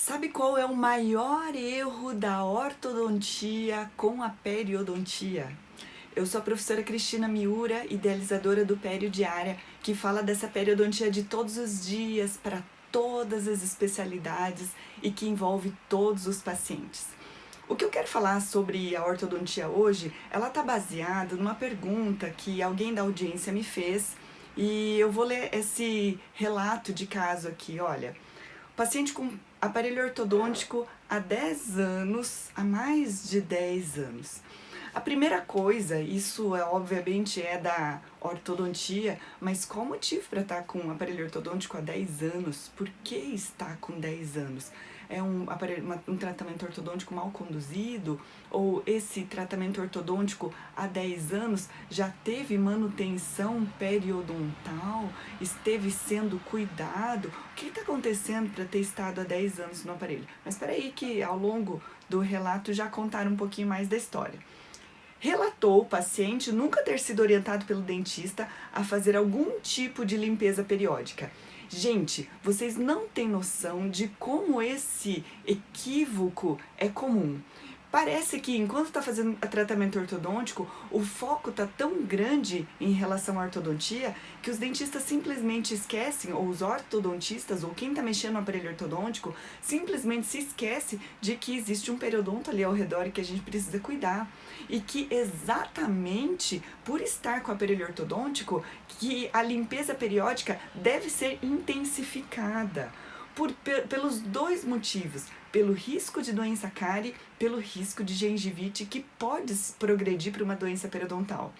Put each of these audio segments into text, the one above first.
Sabe qual é o maior erro da ortodontia com a periodontia? Eu sou a professora Cristina Miura, idealizadora do Pério Diária, que fala dessa periodontia de todos os dias para todas as especialidades e que envolve todos os pacientes. O que eu quero falar sobre a ortodontia hoje, ela está baseada numa pergunta que alguém da audiência me fez e eu vou ler esse relato de caso aqui, olha. Paciente com aparelho ortodôntico há 10 anos, há mais de 10 anos. A primeira coisa, isso obviamente é da ortodontia, mas qual o motivo para estar com um aparelho ortodôntico há 10 anos? Por que está com 10 anos? É um tratamento ortodôntico mal conduzido? Ou esse tratamento ortodôntico há 10 anos já teve manutenção periodontal? Esteve sendo cuidado? O que está acontecendo para ter estado há 10 anos no aparelho? Mas espera aí que ao longo do relato já contaram um pouquinho mais da história. Relatou o paciente nunca ter sido orientado pelo dentista a fazer algum tipo de limpeza periódica. Gente, vocês não têm noção de como esse equívoco é comum. Parece que enquanto está fazendo tratamento ortodôntico, o foco está tão grande em relação à ortodontia que os dentistas simplesmente esquecem, ou os ortodontistas, ou quem está mexendo no aparelho ortodôntico, simplesmente se esquece de que existe um periodonto ali ao redor e que a gente precisa cuidar. E que exatamente por estar com o aparelho ortodôntico, que a limpeza periódica deve ser intensificada. Pelos dois motivos, pelo risco de doença cárie, pelo risco de gengivite que pode progredir para uma doença periodontal.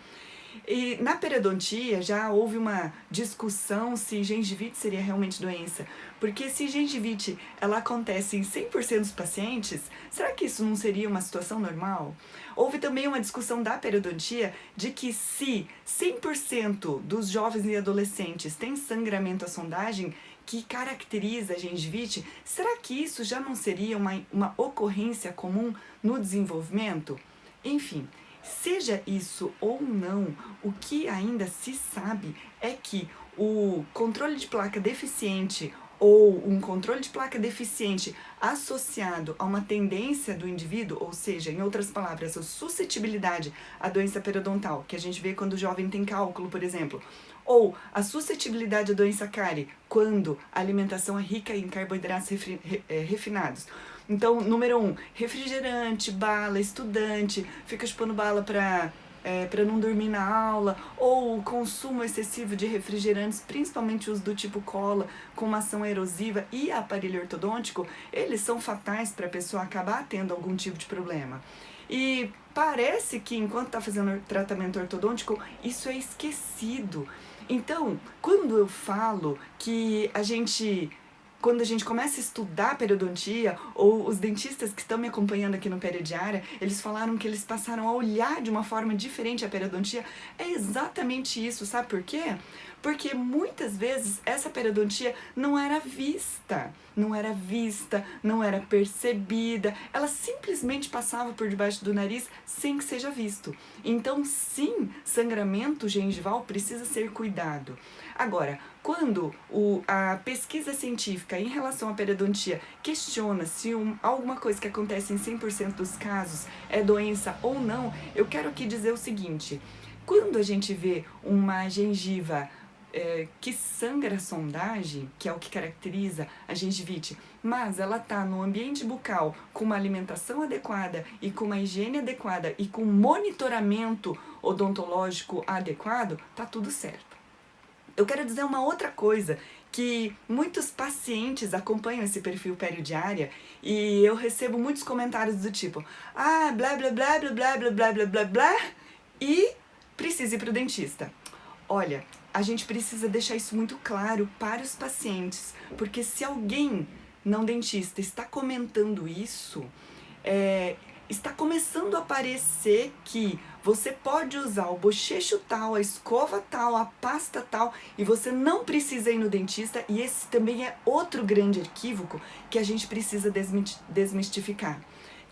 E na periodontia já houve uma discussão se gengivite seria realmente doença, porque se gengivite ela acontece em 100% dos pacientes, será que isso não seria uma situação normal? Houve também uma discussão da periodontia de que se 100% dos jovens e adolescentes têm sangramento à sondagem que caracteriza a gengivite, será que isso já não seria uma ocorrência comum no desenvolvimento? Enfim, seja isso ou não, o que ainda se sabe é que o controle de placa deficiente ou um controle de placa deficiente associado a uma tendência do indivíduo, ou seja, em outras palavras, a suscetibilidade à doença periodontal, que a gente vê quando o jovem tem cálculo, por exemplo, ou a suscetibilidade à doença cárie, quando a alimentação é rica em carboidratos refinados. Então, número 1, refrigerante, bala, estudante, fica chupando bala para não dormir na aula, ou o consumo excessivo de refrigerantes, principalmente os do tipo cola, com uma ação erosiva e aparelho ortodôntico, eles são fatais para a pessoa acabar tendo algum tipo de problema. E parece que enquanto está fazendo tratamento ortodôntico, isso é esquecido. Então, quando eu falo que quando a gente começa a estudar periodontia, ou os dentistas que estão me acompanhando aqui no Periodiária, eles falaram que eles passaram a olhar de uma forma diferente a periodontia, é exatamente isso, sabe por quê? Porque muitas vezes essa periodontia não era vista, não era percebida, ela simplesmente passava por debaixo do nariz sem que seja visto. Então, sim, sangramento gengival precisa ser cuidado. Agora, quando a pesquisa científica em relação à periodontia questiona se alguma coisa que acontece em 100% dos casos é doença ou não, eu quero aqui dizer o seguinte: quando a gente vê uma gengiva que sangra a sondagem, que é o que caracteriza a gengivite, mas ela está no ambiente bucal com uma alimentação adequada e com uma higiene adequada e com monitoramento odontológico adequado, tá tudo certo. Eu quero dizer uma outra coisa, que muitos pacientes acompanham esse perfil Periodiária e eu recebo muitos comentários do tipo: ah, blá blá blá blá blá blá blá blá blá blá e precisa ir para o dentista. Olha, a gente precisa deixar isso muito claro para os pacientes, porque se alguém não dentista está comentando isso, está começando a parecer que você pode usar o bochecho tal, a escova tal, a pasta tal, e você não precisa ir no dentista, e esse também é outro grande equívoco que a gente precisa desmistificar.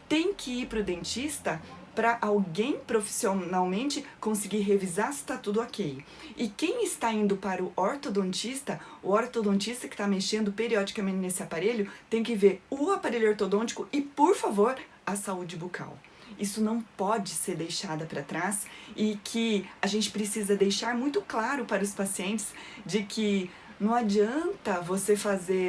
Tem que ir para o dentista para alguém profissionalmente conseguir revisar se está tudo ok. E quem está indo para o ortodontista que está mexendo periodicamente nesse aparelho, tem que ver o aparelho ortodôntico e, por favor, a saúde bucal. Isso não pode ser deixado para trás e que a gente precisa deixar muito claro para os pacientes de que não adianta você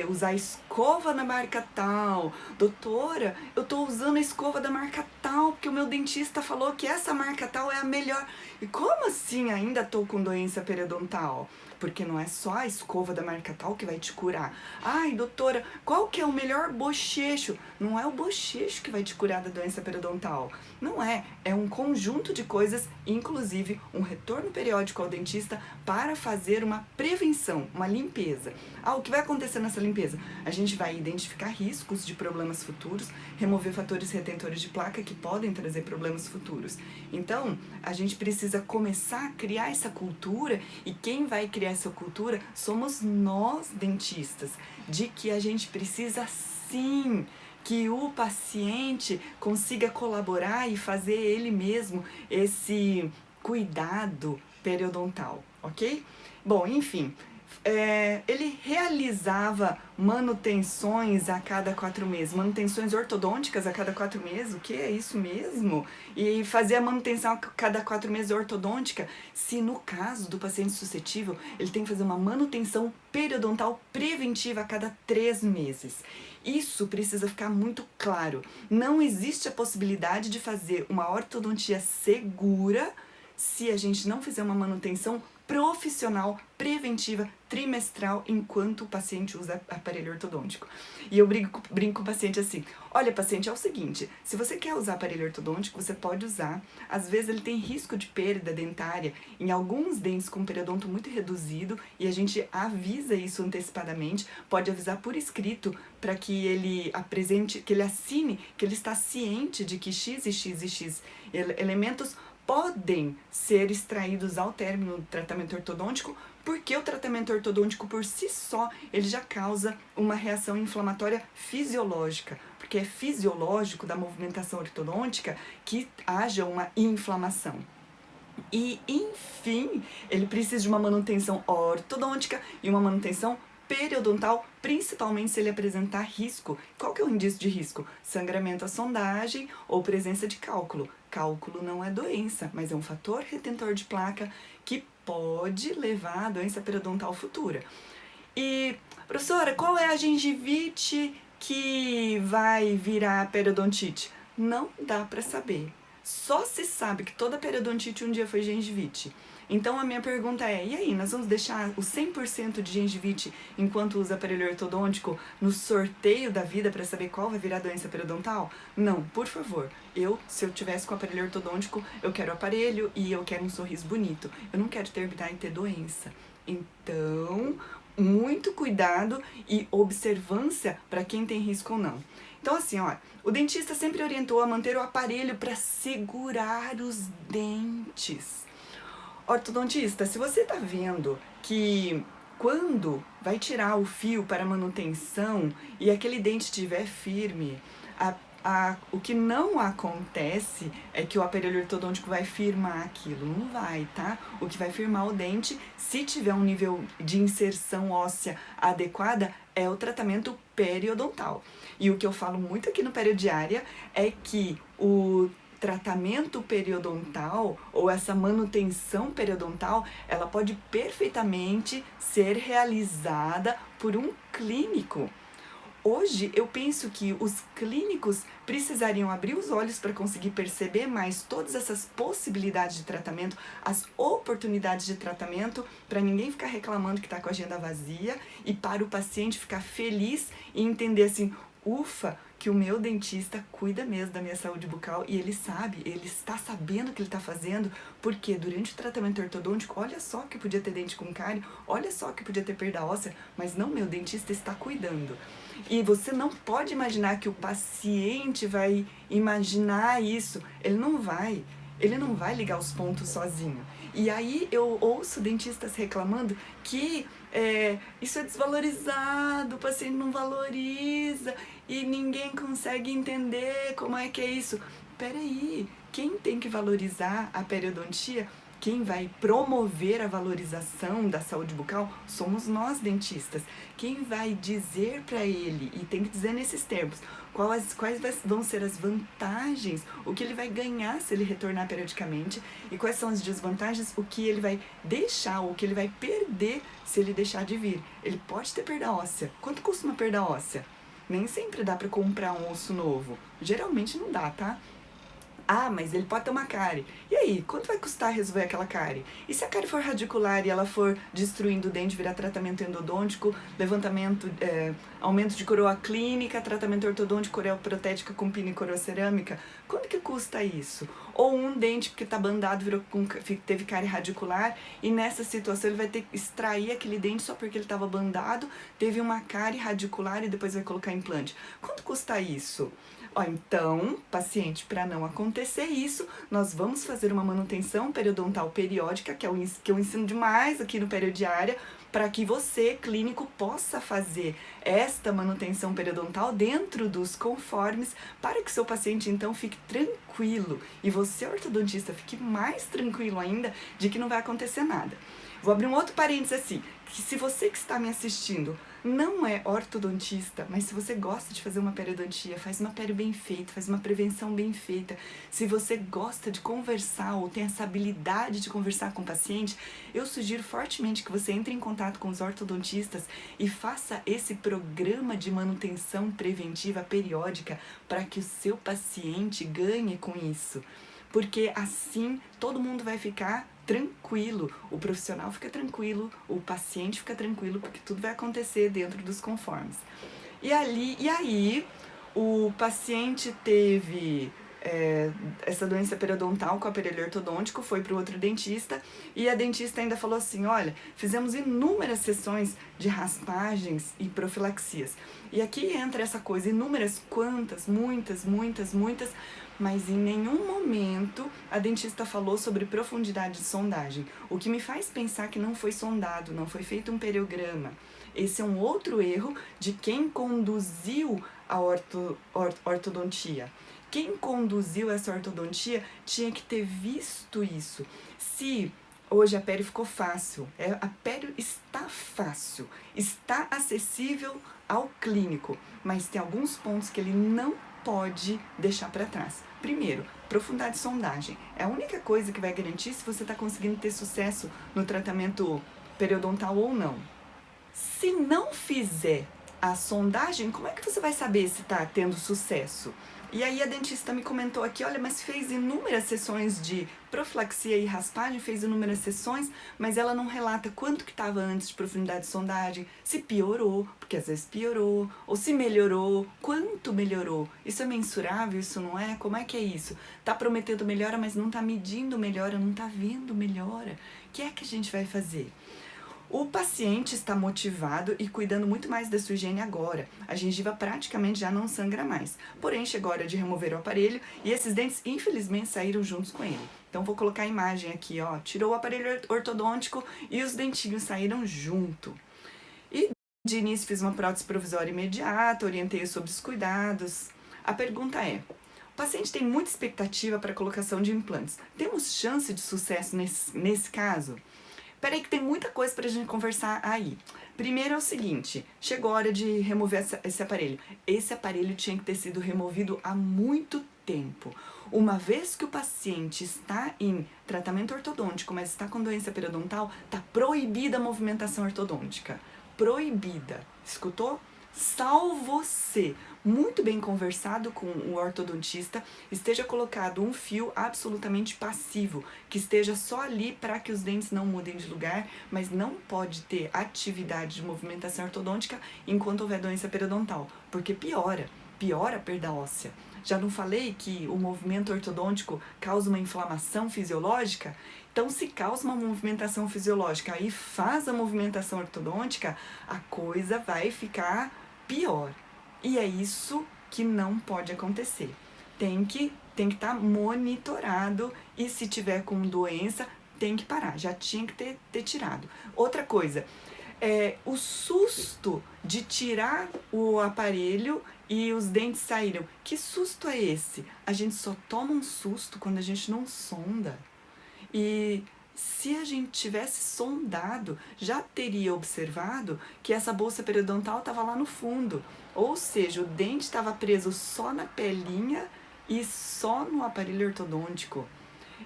usar escova na marca tal. Doutora, eu tô usando a escova da marca tal porque o meu dentista falou que essa marca tal é a melhor. E como assim ainda tô com doença periodontal? Porque não é só a escova da marca tal que vai te curar. Ai, doutora, qual que é o melhor bochecho? Não é o bochecho que vai te curar da doença periodontal. Não é. É um conjunto de coisas, inclusive um retorno periódico ao dentista para fazer uma prevenção, uma limpeza. O que vai acontecer nessa limpeza? A gente vai identificar riscos de problemas futuros, remover fatores retentores de placa que podem trazer problemas futuros. Então, a gente precisa começar a criar essa cultura, e quem vai criar essa cultura somos nós, dentistas, de que a gente precisa sim que o paciente consiga colaborar e fazer ele mesmo esse cuidado periodontal, ok? Bom, enfim, ele realizava manutenções a cada 4 meses, manutenções ortodônticas a cada 4 meses, o que é isso mesmo? E fazia manutenção a cada 4 meses ortodôntica, se no caso do paciente suscetível, ele tem que fazer uma manutenção periodontal preventiva a cada 3 meses. Isso precisa ficar muito claro. Não existe a possibilidade de fazer uma ortodontia segura se a gente não fizer uma manutenção profissional, preventiva, trimestral, enquanto o paciente usa aparelho ortodôntico. E eu brinco com o paciente assim, olha paciente, é o seguinte, se você quer usar aparelho ortodôntico, você pode usar, às vezes ele tem risco de perda dentária em alguns dentes com periodonto muito reduzido, e a gente avisa isso antecipadamente, pode avisar por escrito, para que ele apresente, que ele assine, que ele está ciente de que X e X e X elementos podem ser extraídos ao término do tratamento ortodôntico, porque o tratamento ortodôntico por si só, ele já causa uma reação inflamatória fisiológica, porque é fisiológico da movimentação ortodôntica que haja uma inflamação. E, enfim, ele precisa de uma manutenção ortodôntica e uma manutenção periodontal, principalmente se ele apresentar risco. Qual que é o indício de risco? Sangramento à sondagem ou presença de cálculo. Cálculo não é doença, mas é um fator retentor de placa que pode levar à doença periodontal futura. E, professora, qual é a gengivite que vai virar periodontite? Não dá para saber. Só se sabe que toda periodontite um dia foi gengivite. Então a minha pergunta é, e aí, nós vamos deixar o 100% de gengivite enquanto usa aparelho ortodôntico no sorteio da vida para saber qual vai virar doença periodontal? Não, por favor. Se eu tivesse com aparelho ortodôntico, eu quero aparelho e eu quero um sorriso bonito. Eu não quero terminar e ter doença. Então, muito cuidado e observância para quem tem risco ou não. Então assim, ó, o dentista sempre orientou a manter o aparelho para segurar os dentes. Ortodontista, se você está vendo que quando vai tirar o fio para manutenção e aquele dente estiver firme, o que não acontece é que o aparelho ortodôntico vai firmar aquilo, não vai, tá? O que vai firmar o dente, se tiver um nível de inserção óssea adequada, é o tratamento periodontal. E o que eu falo muito aqui no Periodiária é que o tratamento periodontal ou essa manutenção periodontal, ela pode perfeitamente ser realizada por um clínico. Hoje eu penso que os clínicos precisariam abrir os olhos para conseguir perceber mais todas essas possibilidades de tratamento, as oportunidades de tratamento, para ninguém ficar reclamando que está com a agenda vazia e para o paciente ficar feliz e entender assim, ufa, que o meu dentista cuida mesmo da minha saúde bucal e ele sabe, ele está sabendo o que ele está fazendo, porque durante o tratamento ortodôntico, olha só que podia ter dente com cárie, olha só que podia ter perda óssea, mas não, meu dentista está cuidando. E você não pode imaginar que o paciente vai imaginar isso, ele não vai ligar os pontos sozinho. E aí eu ouço dentistas reclamando que isso é desvalorizado, o paciente não valoriza e ninguém consegue entender como é que é isso. peraí, quem tem que valorizar a periodontia, quem vai promover a valorização da saúde bucal somos nós, dentistas. Quem vai dizer para ele, e tem que dizer nesses termos, quais vão ser as vantagens, o que ele vai ganhar se ele retornar periodicamente, e quais são as desvantagens, o que ele vai deixar, o que ele vai perder se ele deixar de vir. Ele pode ter perda óssea. Quanto custa uma perda óssea? Nem sempre dá para comprar um osso novo. Geralmente não dá, tá? Ah, mas ele pode ter uma cárie. E aí, quanto vai custar resolver aquela cárie? E se a cárie for radicular e ela for destruindo o dente, virar tratamento endodôntico, levantamento, aumento de coroa clínica, tratamento ortodôntico, coroa protética com pino e coroa cerâmica? Quanto que custa isso? Ou um dente porque tá bandado, teve cárie radicular e nessa situação ele vai ter que extrair aquele dente só porque ele estava bandado, teve uma cárie radicular e depois vai colocar implante. Quanto custa isso? Ó, então, paciente, para não acontecer isso, nós vamos fazer uma manutenção periodontal periódica, que eu ensino demais aqui no Periodiária, para que você, clínico, possa fazer esta manutenção periodontal dentro dos conformes, para que seu paciente, então, fique tranquilo e você, ortodontista, fique mais tranquilo ainda de que não vai acontecer nada. Vou abrir um outro parênteses assim, que se você que está me assistindo não é ortodontista, mas se você gosta de fazer uma periodontia, faz uma perio bem feita, faz uma prevenção bem feita, se você gosta de conversar ou tem essa habilidade de conversar com o paciente, eu sugiro fortemente que você entre em contato com os ortodontistas e faça esse programa de manutenção preventiva periódica para que o seu paciente ganhe com isso. Porque assim todo mundo vai ficar tranquilo, o profissional fica tranquilo, o paciente fica tranquilo, porque tudo vai acontecer dentro dos conformes. E aí o paciente teve essa doença periodontal com aparelho ortodôntico, foi para o outro dentista e a dentista ainda falou assim, olha, fizemos inúmeras sessões de raspagens e profilaxias. E aqui entra essa coisa, inúmeras, quantas, muitas, mas em nenhum momento a dentista falou sobre profundidade de sondagem, o que me faz pensar que não foi sondado, não foi feito um periograma. Esse é um outro erro de quem conduziu a ortodontia. Quem conduziu essa ortodontia tinha que ter visto isso. Se hoje a pério ficou fácil, a pério está fácil, está acessível ao clínico, mas tem alguns pontos que ele não pode deixar para trás. Primeiro, profundidade de sondagem. É a única coisa que vai garantir se você está conseguindo ter sucesso no tratamento periodontal ou não. Se não fizer a sondagem, como é que você vai saber se está tendo sucesso? E aí a dentista me comentou aqui, olha, mas fez inúmeras sessões de profilaxia e raspagem, fez inúmeras sessões, mas ela não relata quanto que estava antes de profundidade de sondagem, se piorou, porque às vezes piorou, ou se melhorou, quanto melhorou. Isso é mensurável, isso não é? Como é que é isso? Tá prometendo melhora, mas não tá medindo melhora, não tá vendo melhora. O que é que a gente vai fazer? O paciente está motivado e cuidando muito mais da sua higiene agora. A gengiva praticamente já não sangra mais. Porém, chegou a hora de remover o aparelho e esses dentes, infelizmente, saíram juntos com ele. Então, vou colocar a imagem aqui, ó. Tirou o aparelho ortodôntico e os dentinhos saíram junto. E, de início, fiz uma prótese provisória imediata, orientei sobre os cuidados. A pergunta é, o paciente tem muita expectativa para a colocação de implantes. Temos chance de sucesso nesse caso? Peraí que tem muita coisa pra gente conversar aí. Primeiro é o seguinte, chegou a hora de remover esse aparelho. Esse aparelho tinha que ter sido removido há muito tempo. Uma vez que o paciente está em tratamento ortodôntico, mas está com doença periodontal, está proibida a movimentação ortodôntica. Proibida. Escutou? Salvo se, muito bem conversado com o ortodontista, esteja colocado um fio absolutamente passivo, que esteja só ali para que os dentes não mudem de lugar, mas não pode ter atividade de movimentação ortodôntica enquanto houver doença periodontal, porque piora a perda óssea. Já não falei que o movimento ortodôntico causa uma inflamação fisiológica? Então, se causa uma movimentação fisiológica e faz a movimentação ortodôntica, a coisa vai ficar pior. E é isso que não pode acontecer. Tem que estar monitorado e se tiver com doença, tem que parar. Já tinha que ter tirado. Outra coisa, o susto de tirar o aparelho e os dentes saíram. Que susto é esse? A gente só toma um susto quando a gente não sonda. E se a gente tivesse sondado, já teria observado que essa bolsa periodontal estava lá no fundo. Ou seja, o dente estava preso só na pelinha e só no aparelho ortodôntico.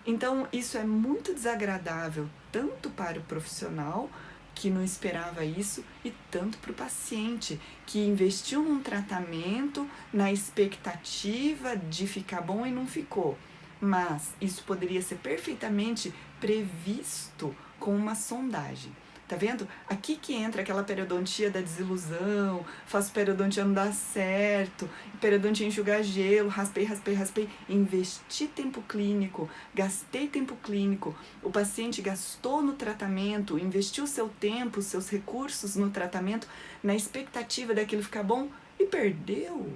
Então, isso é muito desagradável, tanto para o profissional, que não esperava isso, e tanto para o paciente, que investiu num tratamento na expectativa de ficar bom e não ficou. Mas isso poderia ser perfeitamente previsto com uma sondagem. Tá vendo? Aqui que entra aquela periodontia da desilusão, faço periodontia não dá certo, periodontia enxugar gelo, raspei, investi tempo clínico, gastei tempo clínico, o paciente gastou no tratamento, investiu seu tempo, seus recursos no tratamento, na expectativa daquilo ficar bom e perdeu.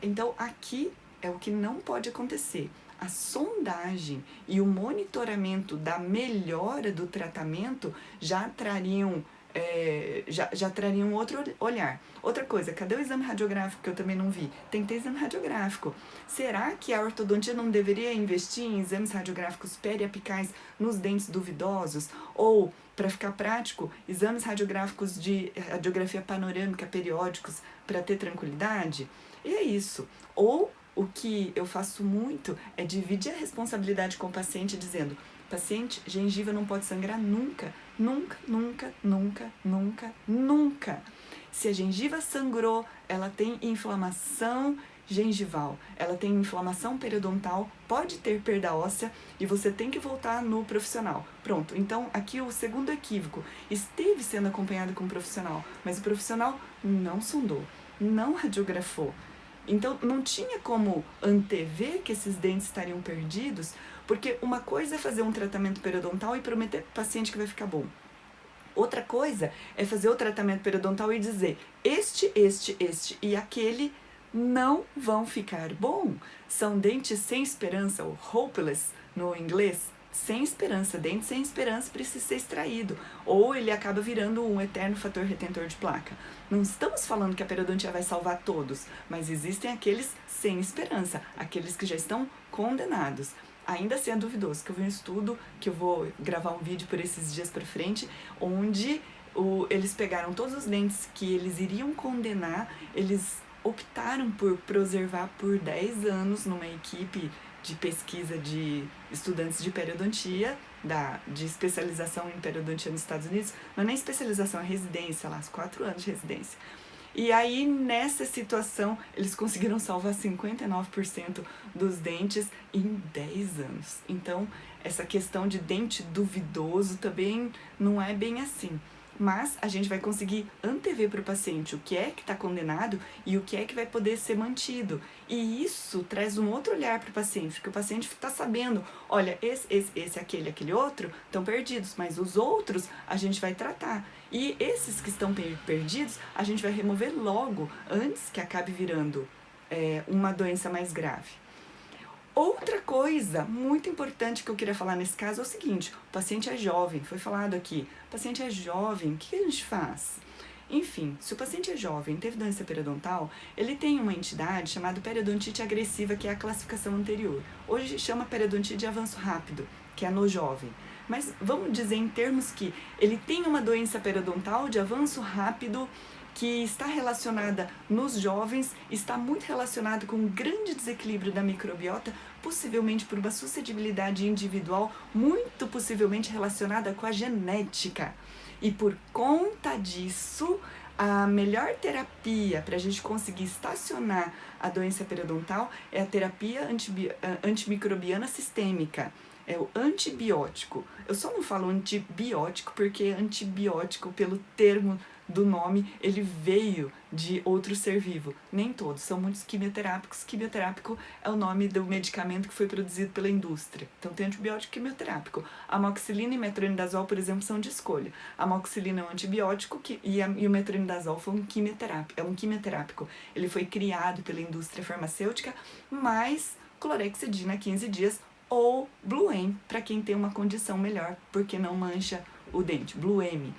Então aqui é o que não pode acontecer. A sondagem e o monitoramento da melhora do tratamento já trariam outro olhar. Outra coisa, cadê o exame radiográfico que eu também não vi? Tem que ter exame radiográfico. Será que a ortodontia não deveria investir em exames radiográficos periapicais nos dentes duvidosos? Ou, para ficar prático, exames radiográficos de radiografia panorâmica periódicos para ter tranquilidade? E é isso. Ou o que eu faço muito é dividir a responsabilidade com o paciente dizendo: paciente, gengiva não pode sangrar nunca, nunca, nunca, nunca, nunca, nunca. Se a gengiva sangrou, ela tem inflamação gengival, ela tem inflamação periodontal, pode ter perda óssea e você tem que voltar no profissional. Pronto, então aqui o segundo equívoco, esteve sendo acompanhado com um profissional, mas o profissional não sondou, não radiografou. Então, não tinha como antever que esses dentes estariam perdidos, porque uma coisa é fazer um tratamento periodontal e prometer para o paciente que vai ficar bom. Outra coisa é fazer o tratamento periodontal e dizer: este e aquele não vão ficar bom. São dentes sem esperança, ou hopeless no inglês. Sem esperança, dente sem esperança precisa ser extraído, ou ele acaba virando um eterno fator retentor de placa. Não estamos falando que a periodontia vai salvar todos, mas existem aqueles sem esperança, aqueles que já estão condenados. Ainda assim é duvidoso, que eu vi um estudo, que eu vou gravar um vídeo por esses dias para frente, onde eles pegaram todos os dentes que eles iriam condenar, eles optaram por preservar por 10 anos numa equipe de pesquisa de estudantes de periodontia, de especialização em periodontia nos Estados Unidos, não é nem especialização, é residência, lá, 4 anos de residência. E aí, nessa situação, eles conseguiram salvar 59% dos dentes em 10 anos. Então, essa questão de dente duvidoso também não é bem assim. Mas a gente vai conseguir antever para o paciente o que é que está condenado e o que é que vai poder ser mantido. E isso traz um outro olhar para o paciente, porque o paciente está sabendo: olha, esse, aquele outro estão perdidos, mas os outros a gente vai tratar. E esses que estão perdidos, a gente vai remover logo, antes que acabe virando uma doença mais grave. Outra coisa muito importante que eu queria falar nesse caso é o seguinte: o paciente é jovem, foi falado aqui, o paciente é jovem, o que a gente faz? Enfim, se o paciente é jovem, teve doença periodontal, ele tem uma entidade chamada periodontite agressiva, que é a classificação anterior. Hoje chama periodontite de avanço rápido, que é no jovem. Mas vamos dizer em termos que ele tem uma doença periodontal de avanço rápido, que está relacionada nos jovens, está muito relacionada com um grande desequilíbrio da microbiota, possivelmente por uma suscetibilidade individual, muito possivelmente relacionada com a genética. E por conta disso, a melhor terapia para a gente conseguir estacionar a doença periodontal é a terapia antimicrobiana sistêmica. É o antibiótico. Eu só não falo antibiótico porque antibiótico, pelo termo do nome, ele veio de outro ser vivo. Nem todos, são muitos quimioterápicos. Quimioterápico é o nome do medicamento que foi produzido pela indústria. Então tem antibiótico quimioterápico. Amoxicilina e metronidazol, por exemplo, são de escolha. A amoxicilina é um antibiótico e o metronidazol foi um quimioterápico. Ele foi criado pela indústria farmacêutica, mais clorexidina 15 dias ou Blue M, para quem tem uma condição melhor, porque não mancha o dente, Blue M.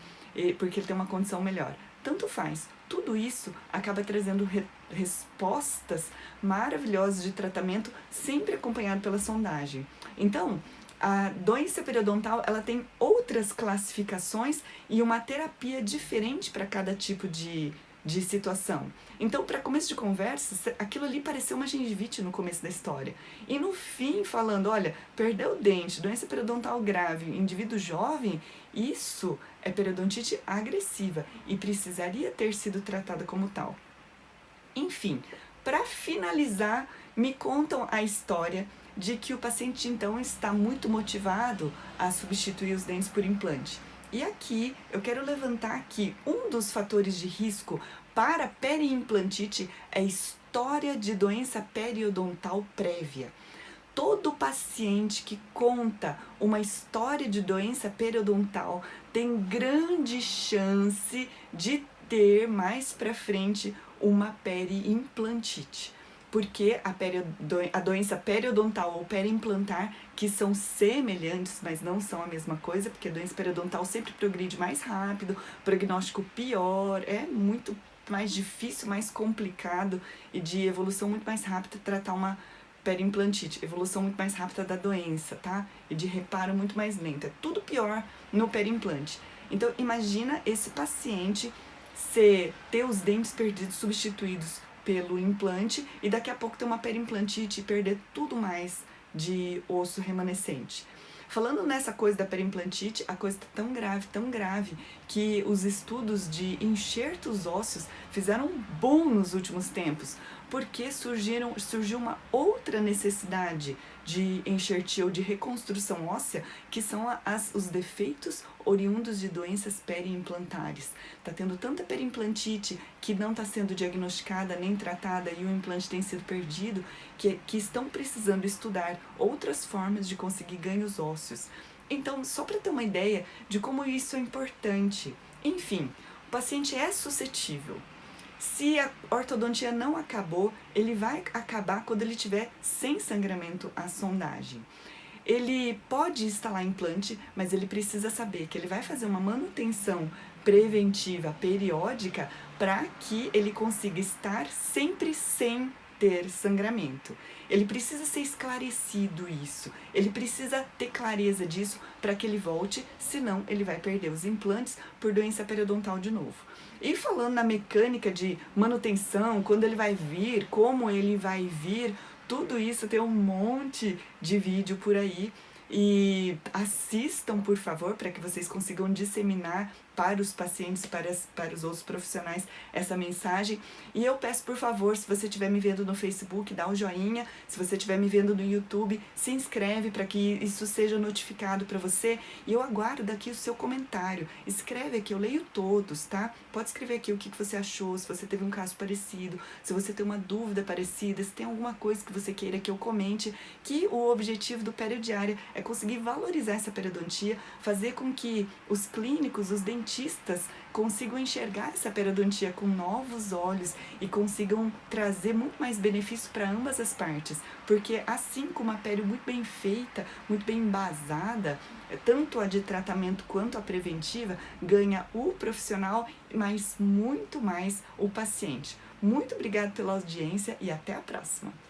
porque ele tem uma condição melhor. Tanto faz. Tudo isso acaba trazendo respostas maravilhosas de tratamento, sempre acompanhado pela sondagem. Então, a doença periodontal, ela tem outras classificações e uma terapia diferente para cada tipo de situação. Então, para começo de conversa, aquilo ali pareceu uma gengivite no começo da história. E no fim, falando, olha, perdeu o dente, doença periodontal grave, indivíduo jovem, isso é periodontite agressiva e precisaria ter sido tratada como tal. Enfim, para finalizar, me contam a história de que o paciente então está muito motivado a substituir os dentes por implante. E aqui eu quero levantar que um dos fatores de risco para periimplantite é história de doença periodontal prévia. Todo paciente que conta uma história de doença periodontal tem grande chance de ter mais para frente uma periimplantite. Porque a doença periodontal ou periimplantar, que são semelhantes, mas não são a mesma coisa, porque a doença periodontal sempre progride mais rápido, prognóstico pior, é muito mais difícil, mais complicado e de evolução muito mais rápida tratar uma periimplantite, evolução muito mais rápida da doença, tá? E de reparo muito mais lento, é tudo pior no periimplante. Então imagina esse paciente ter os dentes perdidos substituídos pelo implante e daqui a pouco ter uma periimplantite e perder tudo mais de osso remanescente. Falando nessa coisa da periimplantite, a coisa está tão grave, que os estudos de enxertos ósseos fizeram um boom nos últimos tempos, porque surgiu uma outra necessidade de enxertia ou de reconstrução óssea, que são os defeitos oriundos de doenças periimplantares. Está tendo tanta periimplantite que não está sendo diagnosticada nem tratada e o implante tem sido perdido, que estão precisando estudar outras formas de conseguir ganhos ósseos. Então, só para ter uma ideia de como isso é importante. Enfim, o paciente é suscetível. Se a ortodontia não acabou, ele vai acabar quando ele tiver sem sangramento a sondagem. Ele pode instalar implante, mas ele precisa saber que ele vai fazer uma manutenção preventiva periódica para que ele consiga estar sempre sem ter sangramento. Ele precisa ser esclarecido isso, ele precisa ter clareza disso para que ele volte, senão ele vai perder os implantes por doença periodontal de novo. E falando na mecânica de manutenção, quando ele vai vir, como ele vai vir, tudo isso tem um monte de vídeo por aí. E assistam, por favor, para que vocês consigam disseminar para os pacientes, para os outros profissionais, essa mensagem. E eu peço, por favor, se você estiver me vendo no Facebook, dá um joinha. Se você estiver me vendo no YouTube, se inscreve para que isso seja notificado para você. E eu aguardo aqui o seu comentário. Escreve aqui, eu leio todos, tá? Pode escrever aqui o que você achou, se você teve um caso parecido, se você tem uma dúvida parecida, se tem alguma coisa que você queira que eu comente, que o objetivo do Periodiária é conseguir valorizar essa periodontia, fazer com que os clínicos, os dentistas, consigam enxergar essa periodontia com novos olhos e consigam trazer muito mais benefício para ambas as partes, porque assim como a perio muito bem feita, muito bem embasada, tanto a de tratamento quanto a preventiva, ganha o profissional, mas muito mais o paciente. Muito obrigada pela audiência e até a próxima!